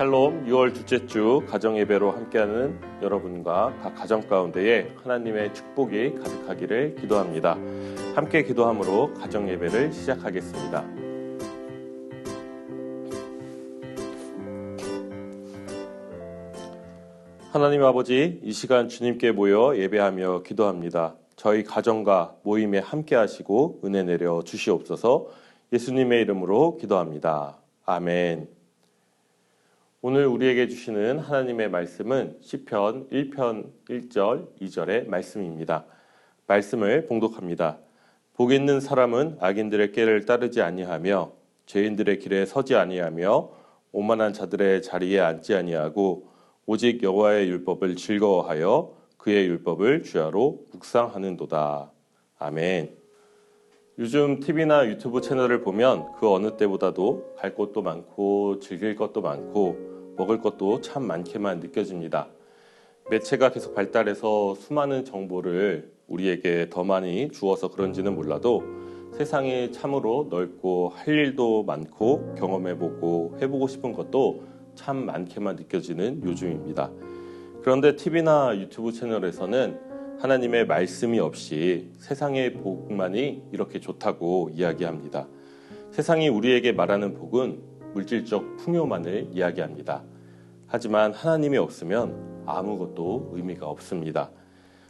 샬롬 6월 둘째 주 가정예배로 함께하는 여러분과 각 가정 가운데에 하나님의 축복이 가득하기를 기도합니다. 함께 기도함으로 가정예배를 시작하겠습니다. 하나님 아버지, 이 시간 주님께 모여 예배하며 기도합니다. 저희 가정과 모임에 함께 하시고 은혜 내려 주시옵소서. 예수님의 이름으로 기도합니다. 아멘. 오늘 우리에게 주시는 하나님의 말씀은 시편 1편 1절 2절의 말씀입니다. 말씀을 봉독합니다. 복 있는 사람은 악인들의 꾀를 따르지 아니하며 죄인들의 길에 서지 아니하며 오만한 자들의 자리에 앉지 아니하고 오직 여호와의 율법을 즐거워하여 그의 율법을 주야로 묵상하는도다. 아멘. 요즘 TV나 유튜브 채널을 보면 그 어느 때보다도 갈 곳도 많고 즐길 것도 많고 먹을 것도 참 많게만 느껴집니다. 매체가 계속 발달해서 수많은 정보를 우리에게 더 많이 주어서 그런지는 몰라도 세상이 참으로 넓고 할 일도 많고 경험해보고 해보고 싶은 것도 참 많게만 느껴지는 요즘입니다. 그런데 TV나 유튜브 채널에서는 하나님의 말씀이 없이 세상의 복만이 이렇게 좋다고 이야기합니다. 세상이 우리에게 말하는 복은 물질적 풍요만을 이야기합니다. 하지만 하나님이 없으면 아무것도 의미가 없습니다.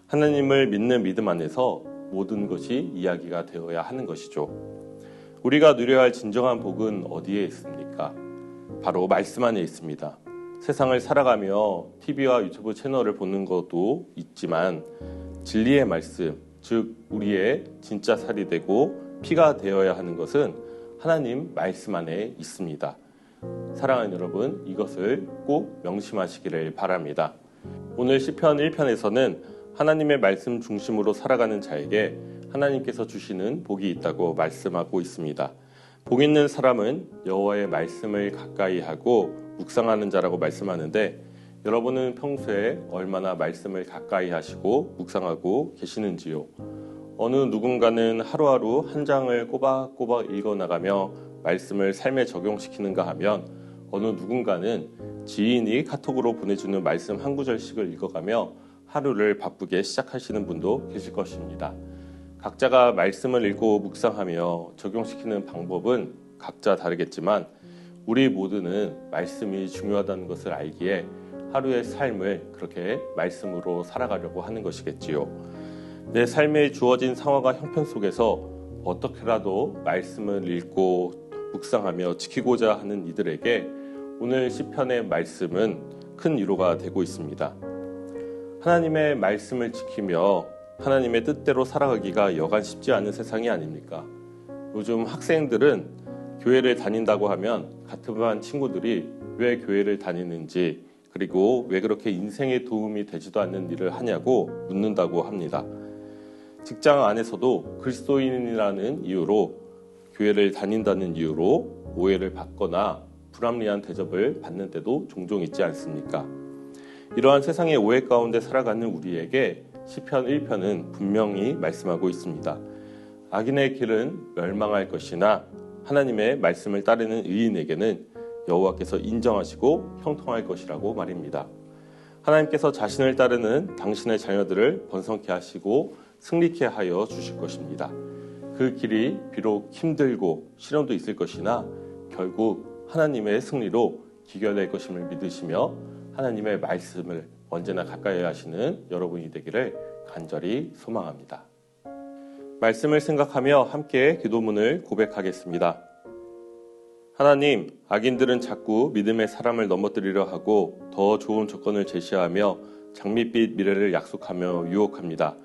하나님을 믿는 믿음 안에서 모든 것이 이야기가 되어야 하는 것이죠. 우리가 누려야 할 진정한 복은 어디에 있습니까? 바로 말씀 안에 있습니다. 세상을 살아가며 TV와 유튜브 채널을 보는 것도 있지만 진리의 말씀, 즉 우리의 진짜 살이 되고 피가 되어야 하는 것은 하나님 말씀 안에 있습니다. 사랑하는 여러분, 이것을 꼭 명심하시기를 바랍니다. 오늘 시편 1편에서는 하나님의 말씀 중심으로 살아가는 자에게 하나님께서 주시는 복이 있다고 말씀하고 있습니다. 복 있는 사람은 여호와의 말씀을 가까이 하고 묵상하는 자라고 말씀하는데 여러분은 평소에 얼마나 말씀을 가까이 하시고 묵상하고 계시는지요? 어느 누군가는 하루하루 한 장을 꼬박꼬박 읽어나가며 말씀을 삶에 적용시키는가 하면 어느 누군가는 지인이 카톡으로 보내주는 말씀 한 구절씩을 읽어가며 하루를 바쁘게 시작하시는 분도 계실 것입니다. 각자가 말씀을 읽고 묵상하며 적용시키는 방법은 각자 다르겠지만 우리 모두는 말씀이 중요하다는 것을 알기에 하루의 삶을 그렇게 말씀으로 살아가려고 하는 것이겠지요. 내 삶에 주어진 상황과 형편 속에서 어떻게라도 말씀을 읽고 묵상하며 지키고자 하는 이들에게 오늘 시편의 말씀은 큰 위로가 되고 있습니다. 하나님의 말씀을 지키며 하나님의 뜻대로 살아가기가 여간 쉽지 않은 세상이 아닙니까? 요즘 학생들은 교회를 다닌다고 하면 같은 반 친구들이 왜 교회를 다니는지 그리고 왜 그렇게 인생에 도움이 되지도 않는 일을 하냐고 묻는다고 합니다. 직장 안에서도 그리스도인이라는 이유로 교회를 다닌다는 이유로 오해를 받거나 불합리한 대접을 받는 때도 종종 있지 않습니까? 이러한 세상의 오해 가운데 살아가는 우리에게 시편 1편은 분명히 말씀하고 있습니다. 악인의 길은 멸망할 것이나 하나님의 말씀을 따르는 의인에게는 여호와께서 인정하시고 형통할 것이라고 말입니다. 하나님께서 자신을 따르는 당신의 자녀들을 번성케 하시고 승리케 하여 주실 것입니다. 그 길이 비록 힘들고 시련도 있을 것이나 결국 하나님의 승리로 기결될 것임을 믿으시며 하나님의 말씀을 언제나 가까이 하시는 여러분이 되기를 간절히 소망합니다. 말씀을 생각하며 함께 기도문을 고백하겠습니다. 하나님, 악인들은 자꾸 믿음의 사람을 넘어뜨리려 하고 더 좋은 조건을 제시하며 장밋빛 미래를 약속하며 유혹합니다.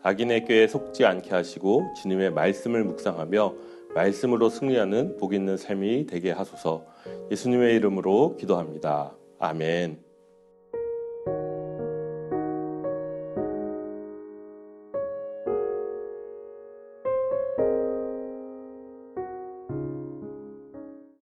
악인의 꾀에 속지 않게 하시고 주님의 말씀을 묵상하며 말씀으로 승리하는 복 있는 삶이 되게 하소서. 예수님의 이름으로 기도합니다. 아멘.